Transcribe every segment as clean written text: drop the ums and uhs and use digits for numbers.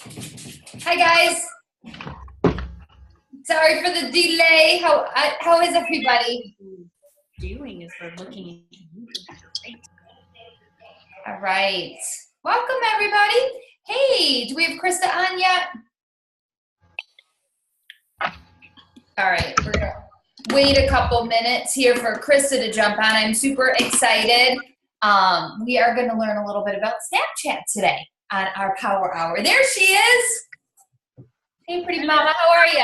Hi guys. Sorry for the delay. How is everybody? Doing is they're looking at you. Great. All right. Welcome everybody. Hey, do we have Krista on yet? All right, we're gonna wait a couple minutes here for Krista to jump on. I'm super excited. We are gonna learn a little bit about Snapchat today on our Power Hour. There she is. Hey, pretty mama, how are you?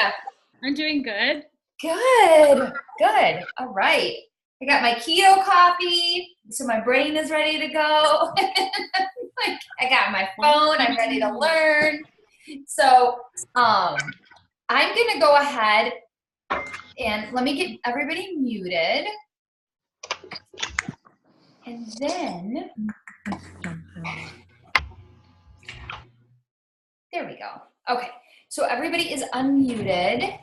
I'm doing good. Good, good. All right. I got my keto coffee, so my brain is ready to go. I got my phone, I'm ready to learn. So I'm gonna go ahead and let me get everybody muted. And then, there we go. Okay, so everybody is unmuted.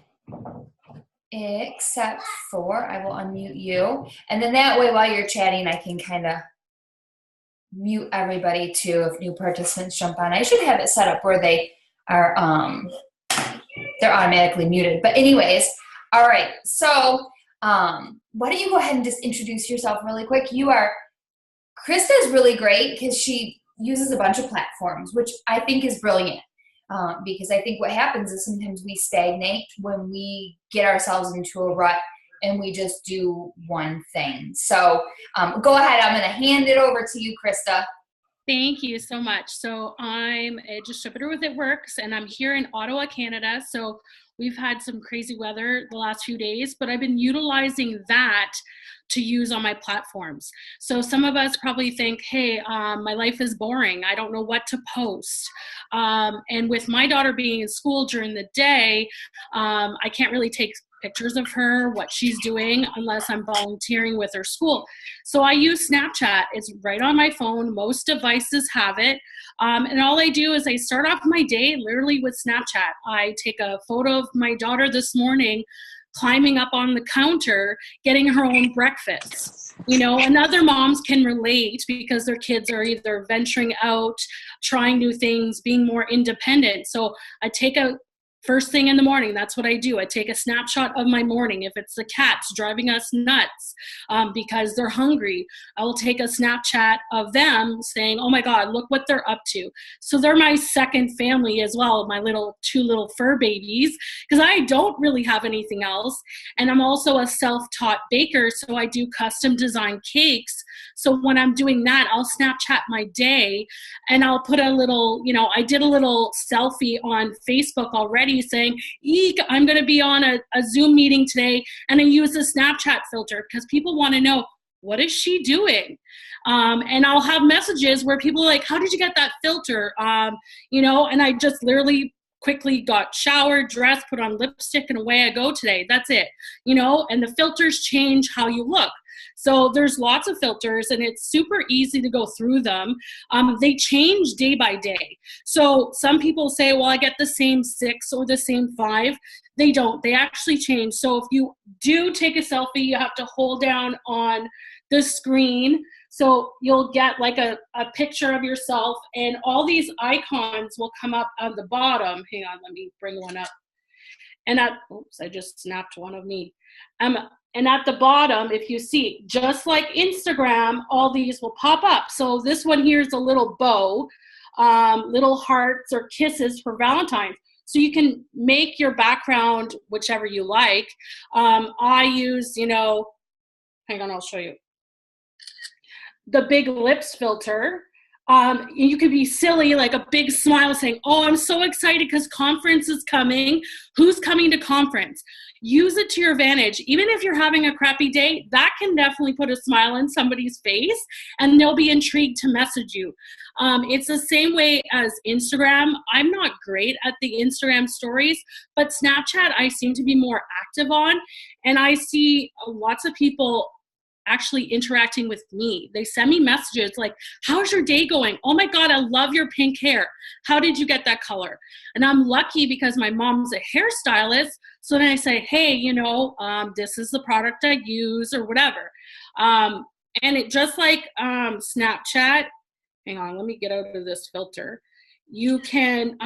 Except for, I will unmute you. And then that way, while you're chatting, I can kind of mute everybody too if new participants jump on. I should have it set up where they are, they're automatically muted. But anyways, all right. So why don't you go ahead and just introduce yourself really quick. Krista is really great because she uses a bunch of platforms, which I think is brilliant. Because I think what happens is sometimes we stagnate when we get ourselves into a rut and we just do one thing. So go ahead. I'm going to hand it over to you, Krista. Thank you so much. So I'm a distributor with It Works, and I'm here in Ottawa, Canada. So we've had some crazy weather the last few days, but I've been utilizing that to use on my platforms. So some of us probably think, hey, my life is boring. I don't know what to post. And with my daughter being in school during the day, I can't really take pictures of her, what she's doing, unless I'm volunteering with her school. So I use Snapchat. It's right on my phone. Most devices have it. And all I do is I start off my day literally with Snapchat. I take a photo of my daughter this morning climbing up on the counter, getting her own breakfast. You know, and other moms can relate because their kids are either venturing out, trying new things, being more independent. So I take a first thing in the morning, that's what I do. I take a snapshot of my morning. If it's the cats driving us nuts because they're hungry, I will take a Snapchat of them saying, oh my God, look what they're up to. So they're my second family as well, my two little fur babies, because I don't really have anything else. And I'm also a self-taught baker, so I do custom design cakes. So when I'm doing that, I'll Snapchat my day and I'll put a little, I did a little selfie on Facebook already saying, eek, I'm going to be on a Zoom meeting today, and I use the Snapchat filter because people want to know, what is she doing? And I'll have messages where people are like, how did you get that filter? And I just literally quickly got showered, dressed, put on lipstick, and away I go today. That's it. And the filters change how you look. So there's lots of filters, and it's super easy to go through them. They change day by day. So some people say, well, I get the same 6 or the same 5. They don't. They actually change. So if you do take a selfie, you have to hold down on the screen. So you'll get like a picture of yourself, and all these icons will come up on the bottom. Hang on, let me bring one up. And oops, I just snapped one of me. And at the bottom, if you see, just like Instagram, all these will pop up. So this one here is a little bow, little hearts or kisses for Valentine's. So you can make your background whichever you like. I use, hang on, I'll show you. The big lips filter. You could be silly, like a big smile saying, oh, I'm so excited because conference is coming. Who's coming to conference? Use it to your advantage. Even if you're having a crappy day, that can definitely put a smile on somebody's face and they'll be intrigued to message you. It's the same way as Instagram. I'm not great at the Instagram stories, but Snapchat I seem to be more active on. And I see lots of people actually interacting with me. They send me messages like, how's your day going? Oh my God, I love your pink hair. How did you get that color? And I'm lucky because my mom's a hairstylist. So then I say, hey, this is the product I use or whatever. And it just like Snapchat, hang on, let me get out of this filter. You can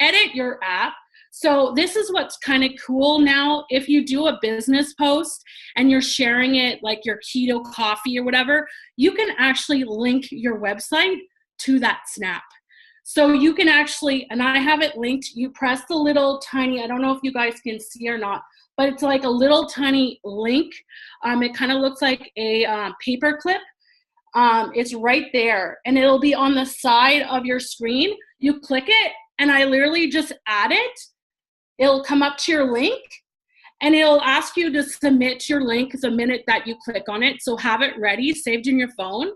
edit your app. So this is what's kind of cool now. If you do a business post and you're sharing it like your keto coffee or whatever, you can actually link your website to that snap. So you can actually, and I have it linked, you press the little tiny, I don't know if you guys can see or not, but it's like a little tiny link. It kind of looks like a paper clip. It's right there, and it'll be on the side of your screen. You click it, and I literally just add it. It'll come up to your link, and it'll ask you to submit your link the minute that you click on it. So have it ready, saved in your phone,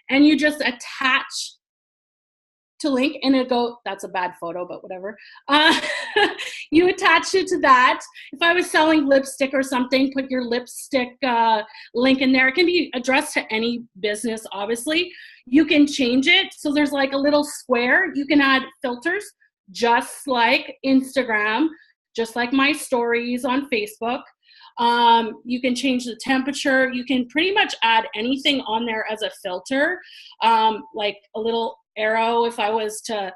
and you just attach to link, and it'll go, that's a bad photo, but whatever. You attach it to that. If I was selling lipstick or something, put your lipstick link in there. It can be addressed to any business, obviously. You can change it. So there's like a little square. You can add filters, just like Instagram, just like my stories on Facebook. You can change the temperature. You can pretty much add anything on there as a filter, like a little arrow. If I was to,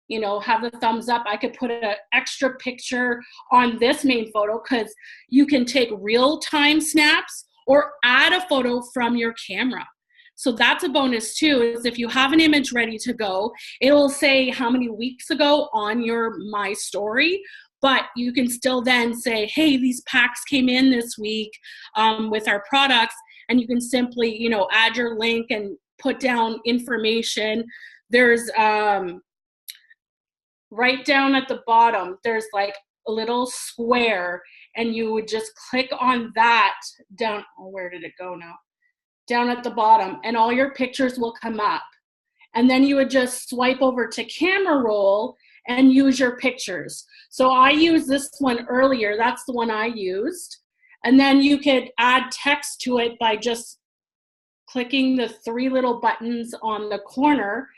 you know, have the thumbs up, I could put an extra picture on this main photo, because you can take real-time snaps or add a photo from your camera. So that's a bonus too, is if you have an image ready to go, it'll say how many weeks ago on your My Story, but you can still then say, hey, these packs came in this week with our products, and you can simply, you know, add your link and put down information. There's right down at the bottom, there's like a little square, and you would just click on that down. Oh, where did it go now? Down at the bottom, and all your pictures will come up. And then you would just swipe over to camera roll and use your pictures. So I used this one earlier. That's the one I used. And then you could add text to it by just clicking the three little buttons on the corner.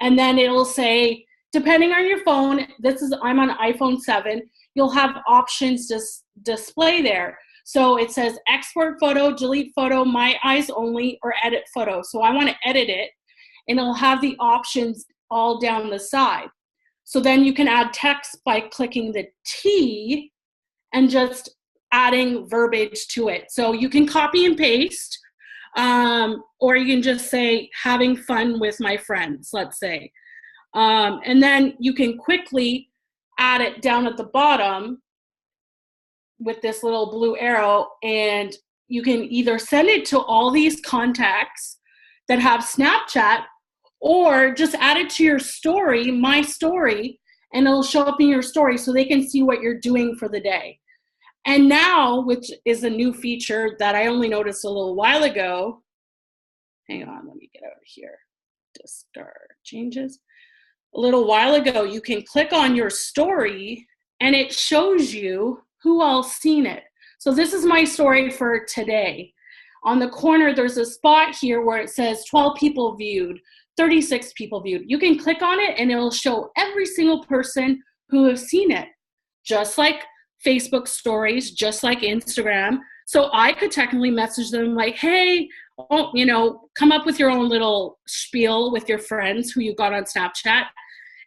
And then it'll say, depending on your phone, I'm on iPhone 7, you'll have options to display there. So it says export photo, delete photo, my eyes only, or edit photo. So I want to edit it, and it'll have the options all down the side. So then you can add text by clicking the T and just adding verbiage to it. So you can copy and paste, or you can just say, having fun with my friends, let's say. And then you can quickly add it down at the bottom with this little blue arrow, and you can either send it to all these contacts that have Snapchat, or just add it to your story, My Story, and it'll show up in your story so they can see what you're doing for the day. And now, which is a new feature that I only noticed a little while ago, hang on, let me get out of here to start changes. A little while ago, you can click on your story and it shows you who all's seen it. So this is my story for today. On the corner, there's a spot here where it says 12 people viewed, 36 people viewed. You can click on it and it'll show every single person who has seen it, just like Facebook stories, just like Instagram. So I could technically message them like, hey, you know, come up with your own little spiel with your friends who you got on Snapchat.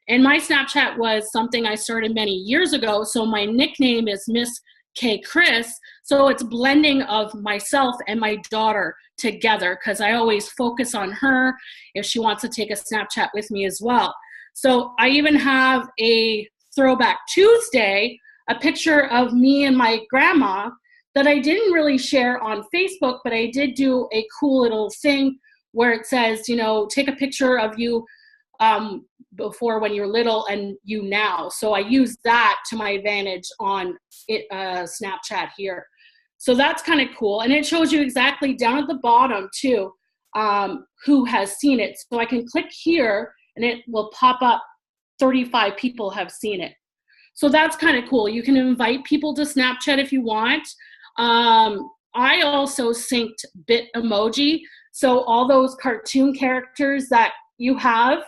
And my Snapchat was something I started many years ago. So my nickname is Miss K Chris. So it's blending of myself and my daughter together, because I always focus on her if she wants to take a Snapchat with me as well. So I even have a Throwback Tuesday, a picture of me and my grandma that I didn't really share on Facebook, but I did do a cool little thing where it says, you know, take a picture of you before when you're little and you now. So I use that to my advantage on Snapchat here. So that's kind of cool. And it shows you exactly down at the bottom too, who has seen it. So I can click here and it will pop up 35 people have seen it. So that's kind of cool. You can invite people to Snapchat if you want. I also synced Bitmoji. So all those cartoon characters that you have,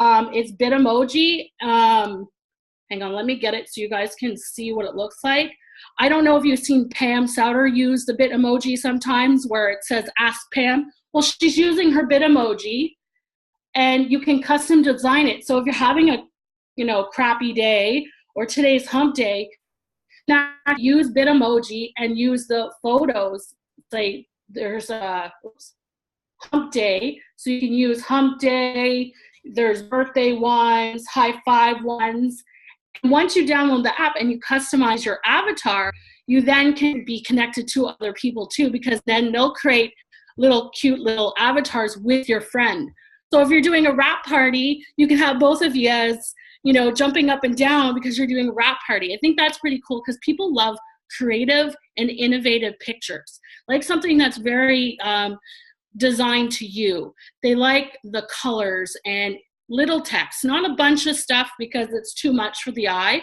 it's Bitmoji. Hang on, let me get it so you guys can see what it looks like. I don't know if you've seen Pam Souter use the Bitmoji sometimes where it says Ask Pam. Well, she's using her Bitmoji, and you can custom design it. So if you're having a crappy day or today's hump day. Now use Bitmoji and use the photos. Say there's a hump day, so you can use hump day. There's birthday ones, high five ones. And once you download the app and you customize your avatar, you then can be connected to other people too, because then they'll create cute little avatars with your friend. So if you're doing a wrap party, you can have both of you as, jumping up and down because you're doing a wrap party. I think that's pretty cool because people love creative and innovative pictures, like something that's very designed to you. They like the colors and little text, not a bunch of stuff because it's too much for the eye.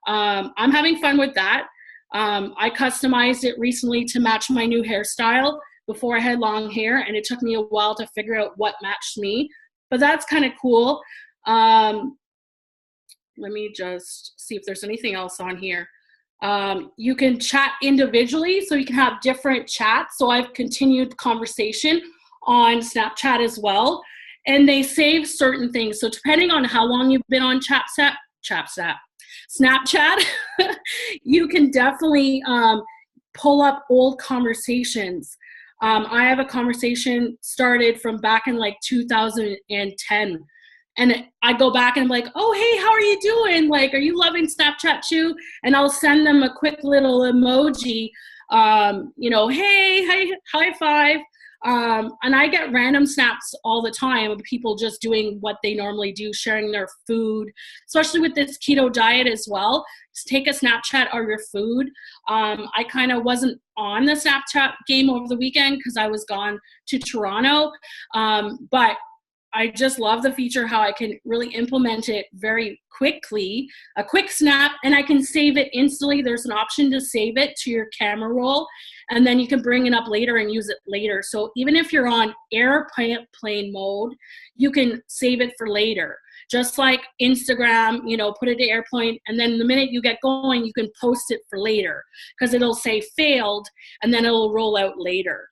I'm having fun with that. I customized it recently to match my new hairstyle. Before I had long hair, and it took me a while to figure out what matched me, but that's kind of cool. Let me just see if there's anything else on here. You can chat individually, so you can have different chats. So I've continued the conversation on Snapchat as well, and they save certain things. So depending on how long you've been on Snapchat, you can definitely pull up old conversations. I have a conversation started from back in like 2010. And I go back and I'm like, oh, hey, how are you doing? Like, are you loving Snapchat too? And I'll send them a quick little emoji, hey, high five. And I get random snaps all the time of people just doing what they normally do, sharing their food, especially with this keto diet as well. Just take a Snapchat of your food. I kind of wasn't on the Snapchat game over the weekend because I was gone to Toronto. But I just love the feature, how I can really implement it very quickly, a quick snap, and I can save it instantly. There's an option to save it to your camera roll, and then you can bring it up later and use it later. So even if you're on airplane mode, you can save it for later. Just like Instagram, put it to airplane, and then the minute you get going, you can post it for later because it'll say failed, and then it'll roll out later.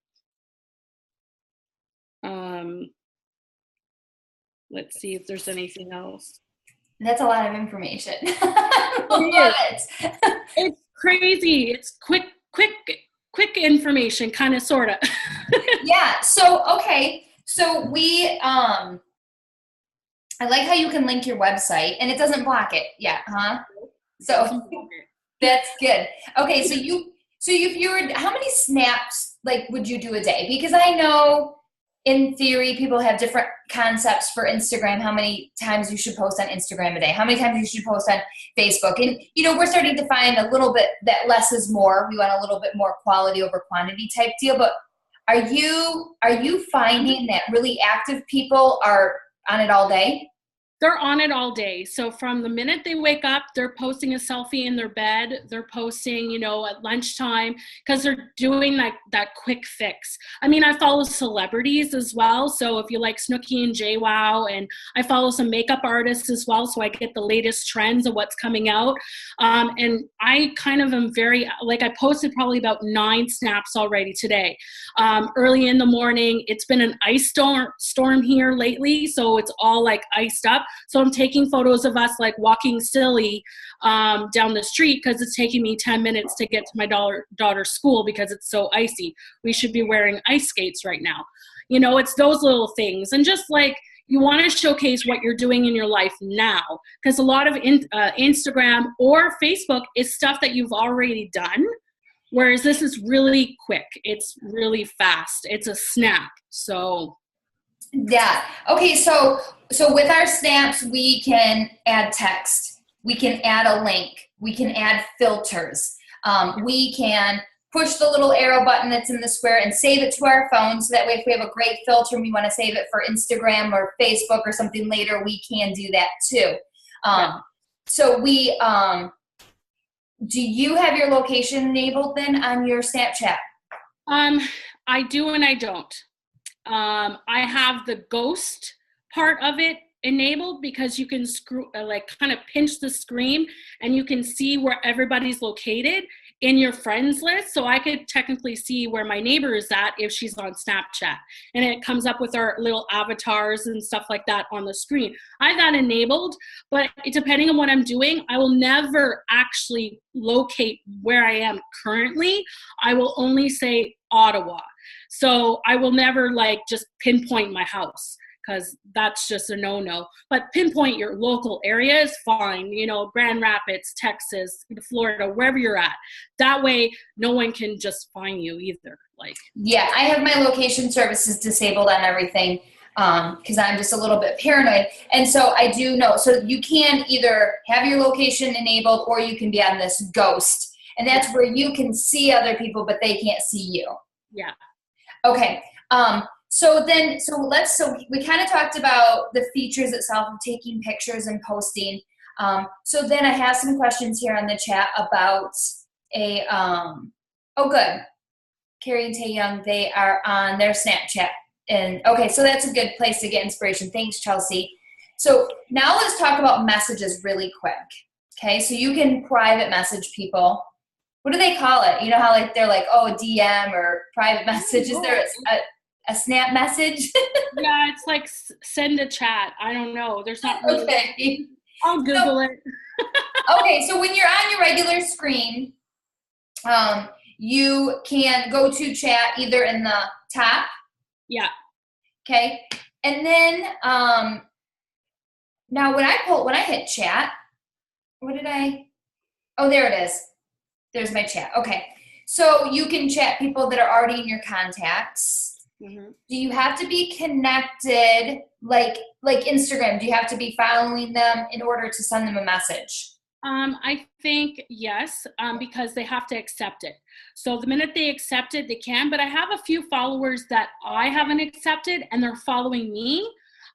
Let's see if there's anything else. That's a lot of information. I love it. It's crazy. It's quick information, kind of, sort of. Yeah. So, okay. So we, I like how you can link your website and it doesn't block it. Yeah. Huh? So that's good. Okay. So if you were, how many snaps would you do a day? Because I know in theory, people have different concepts for Instagram, how many times you should post on Instagram a day, how many times you should post on Facebook. And, we're starting to find a little bit that less is more. We want a little bit more quality over quantity type deal. But are you finding that really active people are on it all day? They're on it all day. So from the minute they wake up, they're posting a selfie in their bed. They're posting, at lunchtime because they're doing that quick fix. I mean, I follow celebrities as well. So if you like Snooki and JWoww, and I follow some makeup artists as well. So I get the latest trends of what's coming out. And I kind of am I posted probably about 9 snaps already today. Early in the morning, it's been an ice storm here lately. So it's all iced up. So I'm taking photos of us walking silly down the street because it's taking me 10 minutes to get to my daughter's school because it's so icy. We should be wearing ice skates right now. It's those little things. And just you want to showcase what you're doing in your life now, because a lot of Instagram or Facebook is stuff that you've already done. Whereas this is really quick. It's really fast. It's a snap. So yeah. Okay. So with our snaps, we can add text. We can add a link. We can add filters. We can push the little arrow button that's in the square and save it to our phone. So that way, if we have a great filter and we want to save it for Instagram or Facebook or something later, we can do that too. So we, do you have your location enabled then on your Snapchat? I do and I don't. I have the ghost part of it enabled because you can kind of pinch the screen and you can see where everybody's located. in your friends list. So I could technically see where my neighbor is at if she's on Snapchat. And it comes up with our little avatars and stuff like that on the screen. I have that enabled, but depending on what I'm doing, I will never actually locate where I am currently. I will only say Ottawa. So I will never like just pinpoint my house, because that's just a no-no. But pinpoint your local area is fine. You know, Grand Rapids, Texas, Florida, wherever you're at. That way, no one can just find you either. Like, yeah, I have my location services disabled on everything because I'm just a little bit paranoid. And so I do know. So you can either have your location enabled or you can be on this ghost. And that's where you can see other people, but they can't see you. Yeah. Okay. So we kind of talked about the features itself of taking pictures and posting. So then I have some questions here on the chat about good. Carrie and Tay Young, they are on their Snapchat. And okay, so that's a good place to get inspiration. Thanks, Chelsea. So now let's talk about messages really quick. Okay, so you can private message people. What do they call it? You know how like they're like, oh, DM or private message? Is there a snap message? Yeah, it's like send a chat. I don't know. There's not really. Okay. I'll Google it. Okay, so when you're on your regular screen, you can go to chat either in the top. Yeah. Okay. And then now when I hit chat, oh, there it is. There's my chat. Okay. So you can chat people that are already in your contacts. Mm-hmm. Do you have to be connected like Instagram? Do you have to be following them in order to send them a message? I think yes, because they have to accept it. So the minute they accept it, they can. But I have a few followers that I haven't accepted, and they're following me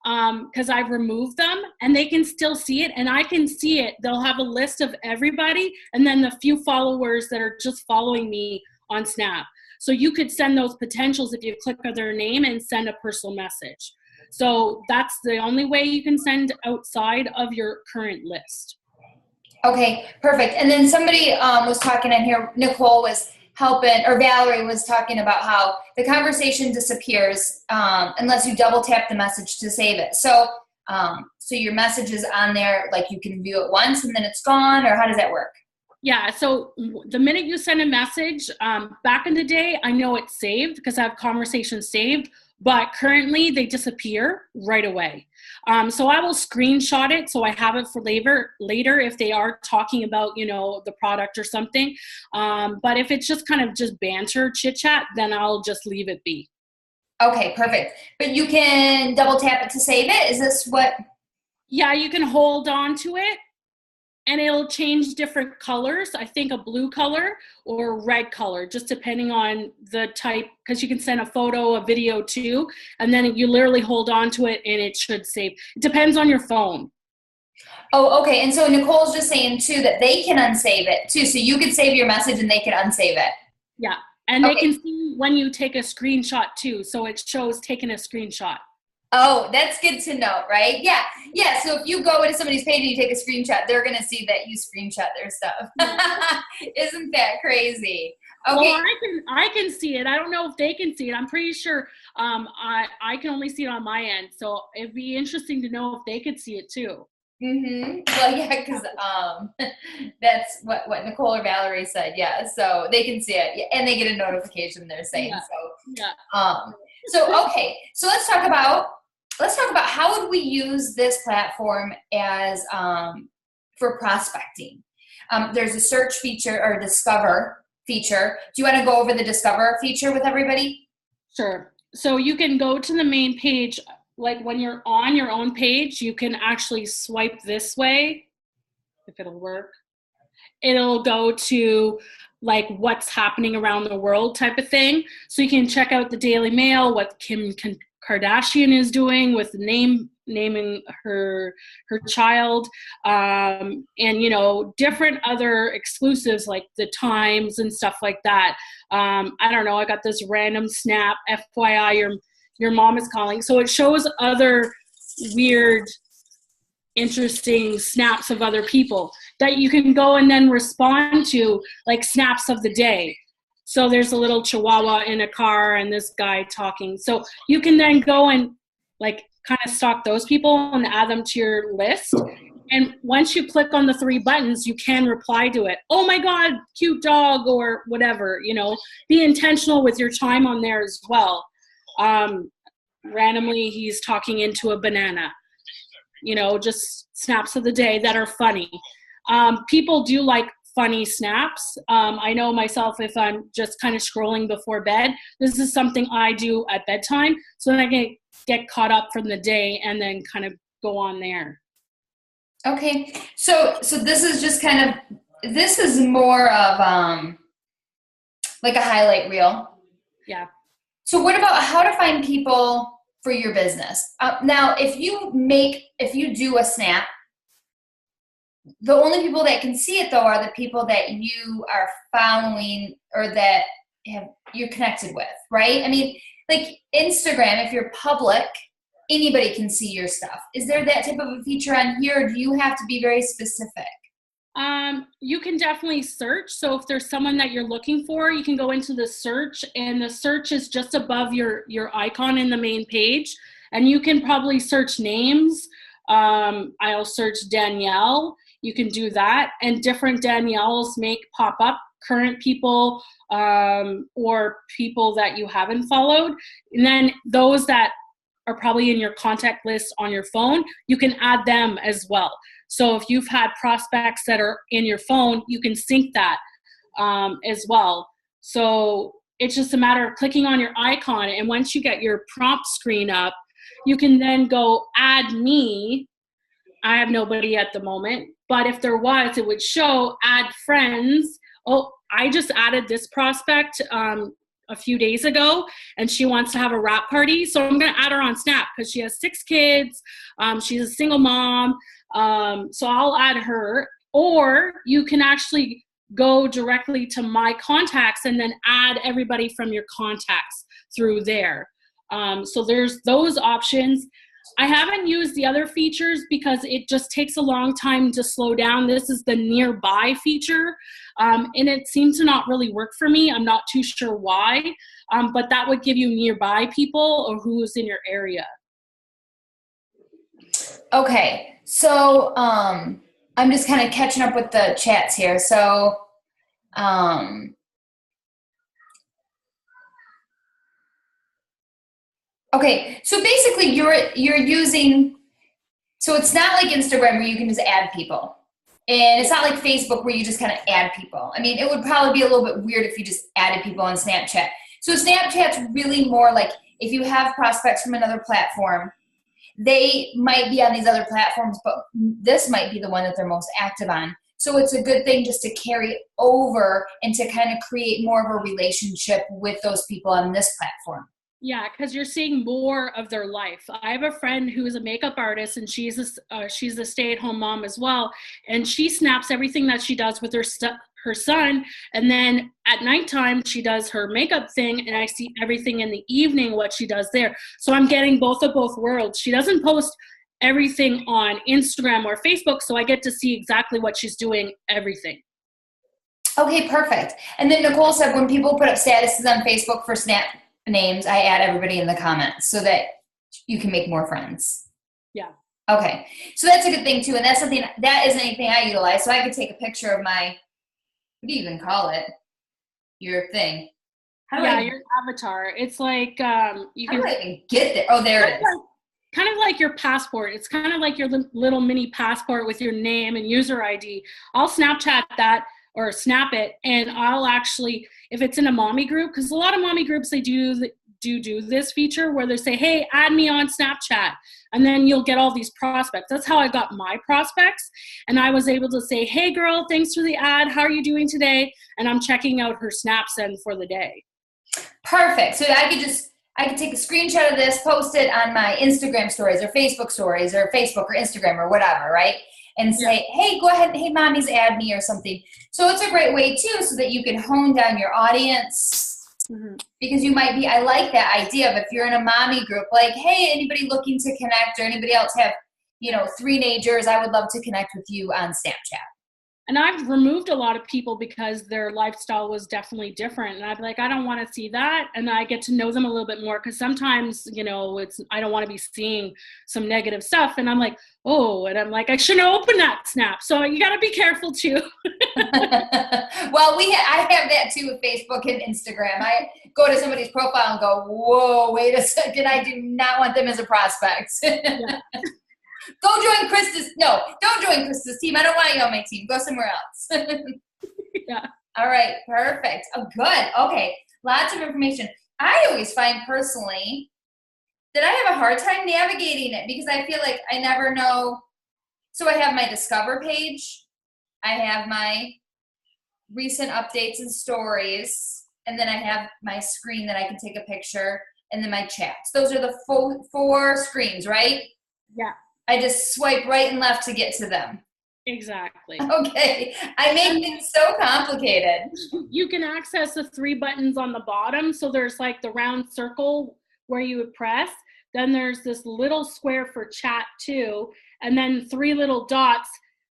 because I've removed them, and they can still see it, and I can see it. They'll have a list of everybody, and then the few followers that are just following me on Snap. So you could send those potentials if you click on their name and send a personal message. So that's the only way you can send outside of your current list. Okay, perfect. And then somebody was talking in here, Nicole was helping, or Valerie was talking about how the conversation disappears unless you double tap the message to save it. So your message is on there, like you can view it once and then it's gone, or how does that work? Yeah, so the minute you send a message, back in the day, I know it's saved because I have conversations saved, but currently they disappear right away. So I will screenshot it so I have it for later if they are talking about, the product or something. But if it's just kind of just banter, chit chat, then I'll just leave it be. Okay, perfect. But you can double tap it to save it? Is this what? Yeah, you can hold on to it. And it'll change different colors. I think a blue color or red color, just depending on the type, because you can send a photo, a video too, and then you literally hold on to it and it should save. It depends on your phone. Oh, okay. And so Nicole's just saying too that they can unsave it too. So you could save your message and they can unsave it. Yeah. And they can see when you take a screenshot too. So it shows taking a screenshot. Oh, that's good to know, right? Yeah. Yeah. So if you go into somebody's page and you take a screenshot, they're going to see that you screenshot their stuff. Isn't that crazy? Okay. Well, I can see it. I don't know if they can see it. I'm pretty sure I can only see it on my end. So it'd be interesting to know if they could see it too. Mm-hmm. Well, yeah, because that's what Nicole or Valerie said. Yeah. So they can see it and they get a notification they're saying. Yeah. So, yeah. Okay. So let's talk about how would we use this platform as for prospecting. There's a search feature or discover feature. Do you want to go over the discover feature with everybody? Sure. So you can go to the main page. Like when you're on your own page, you can actually swipe this way, if it'll work. It'll go to like what's happening around the world type of thing. So you can check out the Daily Mail, what Kim Kardashian is doing with naming her child, and different other exclusives like the Times and stuff like that. I don't know. I got this random snap. FYI, your mom is calling. So it shows other weird, interesting snaps of other people. that you can go and then respond to, like snaps of the day. So there's a little chihuahua in a car and this guy talking. So you can then go and like kind of stalk those people and add them to your list. And once you click on the 3 buttons, you can reply to it. Oh my God, cute dog, or whatever, you know. Be intentional with your time on there as well. Randomly, he's talking into a banana. You know, just snaps of the day that are funny. People do like funny snaps. I know myself, if I'm just kind of scrolling before bed, this is something I do at bedtime. So then I can get caught up from the day and then kind of go on there. Okay, so this is just kind of, this is more of like a highlight reel. Yeah. So what about how to find people for your business? Now, if you do a snap, the only people that can see it though are the people that you are following or that you're connected with, right? I mean, like Instagram, if you're public, anybody can see your stuff. Is there that type of a feature on here, or do you have to be very specific? You can definitely search. So if there's someone that you're looking for, you can go into the search, and the search is just above your icon in the main page. And you can probably search names. I'll search Danielle. You can do that. And different Danielles pop up, current people or people that you haven't followed. And then those that are probably in your contact list on your phone, you can add them as well. So if you've had prospects that are in your phone, you can sync that as well. So it's just a matter of clicking on your icon, and once you get your prompt screen up, you can then go add me. I have nobody at the moment, but if there was, it would show add friends. Oh, I just added this prospect a few days ago, and she wants to have a wrap party. So I'm going to add her on Snap because she has 6 kids. She's a single mom. So I'll add her. Or you can actually go directly to my contacts and then add everybody from your contacts through there. So there's those options. I haven't used the other features because it just takes a long time to slow down. This is the nearby feature, and it seems to not really work for me. I'm not too sure why, but that would give you nearby people or who's in your area. Okay, so I'm just kind of catching up with the chats here. So okay, so basically you're using, so it's not like Instagram where you can just add people. And it's not like Facebook where you just kind of add people. I mean, it would probably be a little bit weird if you just added people on Snapchat. So Snapchat's really more like if you have prospects from another platform, they might be on these other platforms, but this might be the one that they're most active on. So it's a good thing just to carry over and to kind of create more of a relationship with those people on this platform. Yeah, because you're seeing more of their life. I have a friend who is a makeup artist, and she's a stay-at-home mom as well, and she snaps everything that she does with her son, and then at nighttime she does her makeup thing, and I see everything in the evening what she does there. So I'm getting both worlds. She doesn't post everything on Instagram or Facebook, so I get to see exactly what she's doing, everything. Okay, perfect. And then Nicole said when people put up statuses on Facebook for Snap names, I add everybody in the comments so that you can make more friends. Yeah. Okay. So that's a good thing too. And that's something that isn't anything I utilize. So I could take a picture of my, what do you even call it? Your thing. Your avatar. It's like you can. How do I even get there? Oh, there it is. Kind of like your passport. It's kind of like your little mini passport with your name and user ID. I'll Snapchat that or snap it, and I'll actually, if it's in a mommy group, because a lot of mommy groups, they do this feature where they say, hey, add me on Snapchat, and then you'll get all these prospects. That's how I got my prospects, and I was able to say, hey girl, thanks for the ad, how are you doing today? And I'm checking out her snaps then for the day. Perfect. So I could take a screenshot of this, post it on my Instagram stories or Facebook or Instagram or whatever, right? And say, hey, go ahead, hey, mommies, add me or something. So it's a great way, too, so that you can hone down your audience. Mm-hmm. Because you might be, I like that idea of if you're in a mommy group, like, hey, anybody looking to connect or anybody else have, 3 teenagers, I would love to connect with you on Snapchat. And I've removed a lot of people because their lifestyle was definitely different. And I'd be like, I don't want to see that. And I get to know them a little bit more because sometimes, you know, I don't want to be seeing some negative stuff. And I'm like, oh, and I'm like, I shouldn't open that snap. So you got to be careful too. Well, I have that too with Facebook and Instagram. I go to somebody's profile and go, whoa, wait a second. I do not want them as a prospect. Yeah. Don't join Krista's team. I don't want you on my team. Go somewhere else. Yeah. All right. Perfect. Oh, good. Okay. Lots of information. I always find personally that I have a hard time navigating it because I feel like I never know. So I have my Discover page. I have my recent updates and stories. And then I have my screen that I can take a picture and then my chats. Those are the four screens, right? Yeah. I just swipe right and left to get to them. Exactly. Okay. I make things so complicated. You can access the 3 buttons on the bottom. So there's like the round circle where you would press. Then there's this little square for chat too. And then 3 little dots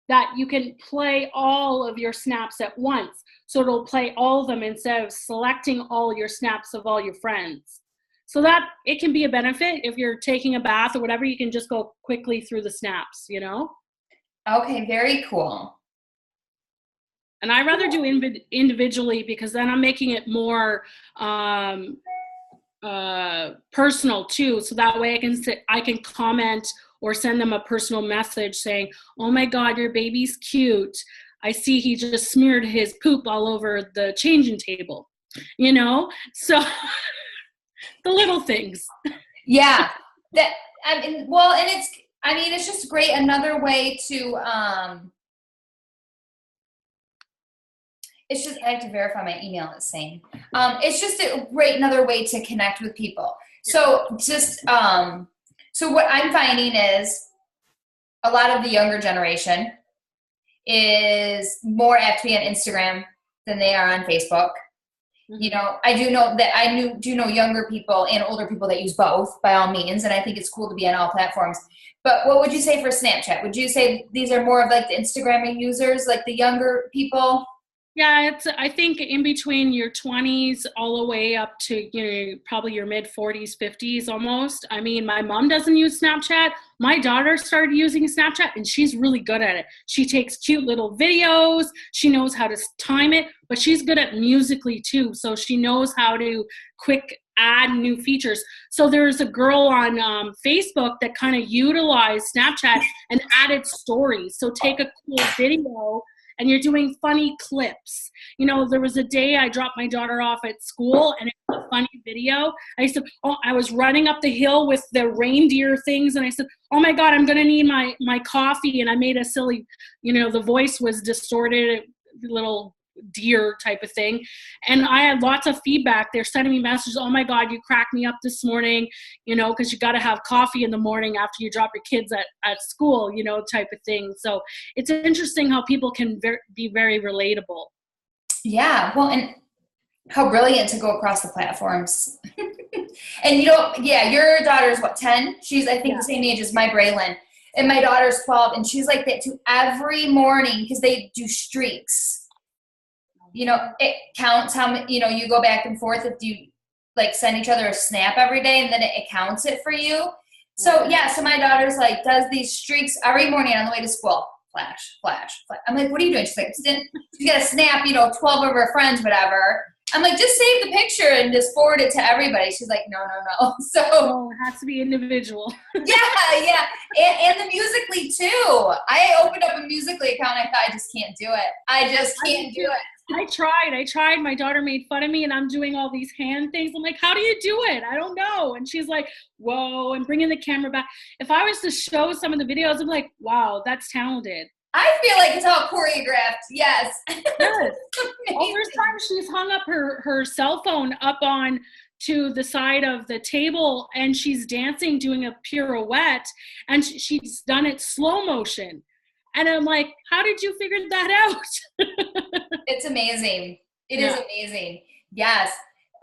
that you can play all of your snaps at once. So it'll play all of them instead of selecting all your snaps of all your friends. So that it can be a benefit if you're taking a bath or whatever, you can just go quickly through the snaps, you know? Okay, very cool. And I rather do individually because then I'm making it more personal too. So that way I can comment or send them a personal message saying, oh my God, your baby's cute. I see he just smeared his poop all over the changing table, you know? So the little things. Yeah. It's just great. Another way to, it's just, I have to verify my email is saying, it's just a great, another way to connect with people. So just, so what I'm finding is a lot of the younger generation is more apt to be on Instagram than they are on Facebook. You know, I do know that do know younger people and older people that use both by all means. And I think it's cool to be on all platforms. But what would you say for Snapchat? Would you say these are more of like the Instagram users, like the younger people? Yeah, I think in between your 20s all the way up to, you know, probably your mid 40s, 50s almost. I mean, my mom doesn't use Snapchat. My daughter started using Snapchat and she's really good at it. She takes cute little videos. She knows how to time it, but she's good at Musical.ly too. So she knows how to quick add new features. So there's a girl on Facebook that kind of utilized Snapchat and added stories. So take a cool video and you're doing funny clips. You know, there was a day I dropped my daughter off at school and it was a funny video. I said, I was running up the hill with the reindeer things and I said, oh my God, I'm gonna need my coffee. And I made a silly, you know, the voice was distorted, little deer type of thing. And I had lots of feedback. They're sending me messages, oh my God, you cracked me up this morning, you know, because you got to have coffee in the morning after you drop your kids at school, you know, type of thing. So it's interesting how people can be very relatable. Yeah, well, and how brilliant to go across the platforms. And you know, yeah, your daughter's what, 10? She's, I think, the same age as my Braylon. And my daughter's 12, and she's like that too every morning because they do streaks. You know, it counts how many, you know, you go back and forth if you like send each other a snap every day and then it counts it for you. So yeah, so my daughter's like does these streaks every morning on the way to school. Flash, flash, flash. I'm like, what are you doing? She's like, she's got to snap, you know, 12 of her friends, whatever. I'm like, just save the picture and just forward it to everybody. She's like, no. So it has to be individual. yeah. And the Musical.ly too. I opened up a Musical.ly account. I thought I just can't do it. I just can't do it. I tried. My daughter made fun of me and I'm doing all these hand things. I'm like, how do you do it? I don't know. And she's like, whoa, and bringing the camera back. If I was to show some of the videos, I'm like, wow, that's talented. I feel like it's all choreographed. Yes. Yes. There's times she's hung up her cell phone up on to the side of the table and she's dancing, doing a pirouette, and she's done it slow motion. And I'm like, how did you figure that out? It's amazing. It is amazing. Yes.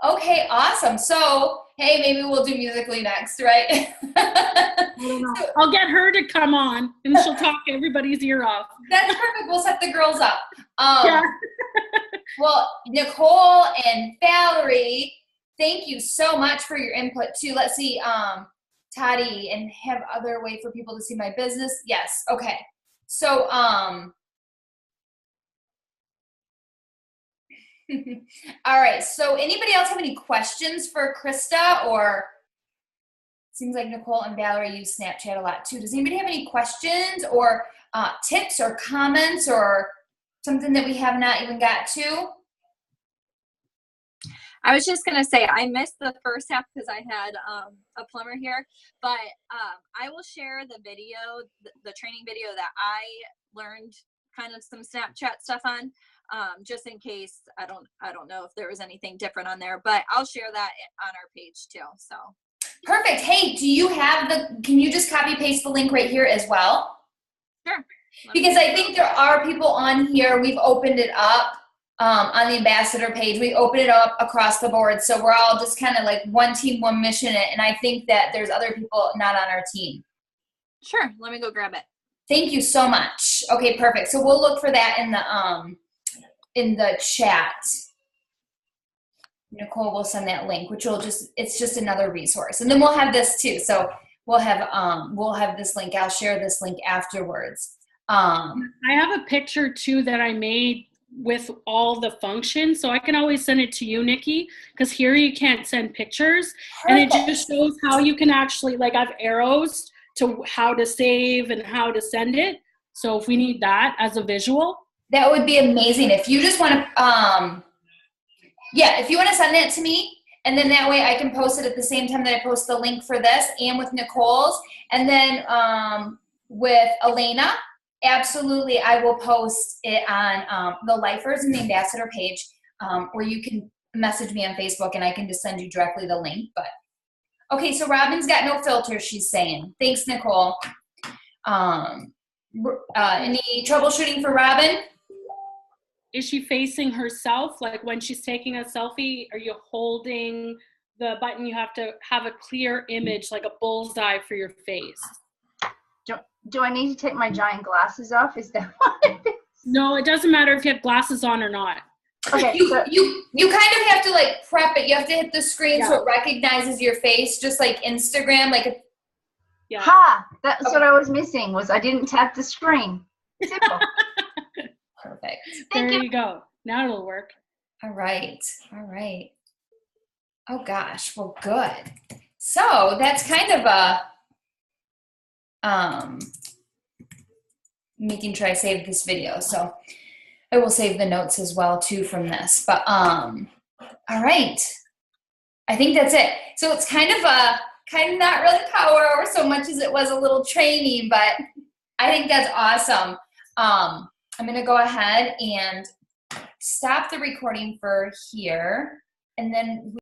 Okay, awesome. So, hey, maybe we'll do Musically next, right? I don't know. I'll get her to come on and she'll talk everybody's ear off. That's perfect. We'll set the girls up. Yeah. Well, Nicole and Valerie, thank you so much for your input too. Let's see, Toddy, and have other way for people to see my business. Yes. Okay. So, all right. So anybody else have any questions for Krista? Or seems like Nicole and Valerie use Snapchat a lot too. Does anybody have any questions or tips or comments or something that we have not even got to? I was just going to say, I missed the first half because I had a plumber here, but I will share the video, the training video that I learned kind of some Snapchat stuff on, just in case. I don't know if there was anything different on there, but I'll share that on our page too. So Perfect. Hey, do you have can you just copy paste the link right here as well? sure. Because I think there are people on here, we've opened it up on the ambassador page. We open it up across the board. So we're all just kind of like one team, one mission it. And I think that there's other people not on our team. Sure. Let me go grab it. Thank you so much. Okay, perfect. So we'll look for that in the chat. Nicole will send that link, which will it's just another resource. And then we'll have this too. So we'll have this link. I'll share this link afterwards. I have a picture too that I made with all the functions, so I can always send it to you, Nikki, because here you can't send pictures. Perfect. And it just shows how you can actually, like, I've arrows to how to save and how to send it. So if we need that as a visual, that would be amazing. If you just want to, if you want to send that to me, and then that way I can post it at the same time that I post the link for this and with Nicole's, and then with Elena, absolutely, I will post it on the Lifers and the Ambassador page, or you can message me on Facebook and I can just send you directly the link. But okay, so Robin's got no filter, she's saying. Thanks, Nicole. Any troubleshooting for Robin? is she facing herself? Like when she's taking a selfie, are you holding the button? You have to have a clear image, like a bullseye for your face. Do I need to take my giant glasses off? Is that what it is? No, it doesn't matter if you have glasses on or not. Okay. You kind of have to like prep it. You have to hit the screen so it recognizes your face, just like Instagram. Like, Yeah. Ha! That's what I was missing. Was I didn't tap the screen. Simple. perfect. There you go. Now it'll work. All right. All right. Oh gosh. Well, good. So that's kind of a making sure I save this video. So I will save the notes as well too from this. But all right. I think that's it. So it's kind of not really power hour so much as it was a little training, but I think that's awesome. I'm going to go ahead and stop the recording for here, and then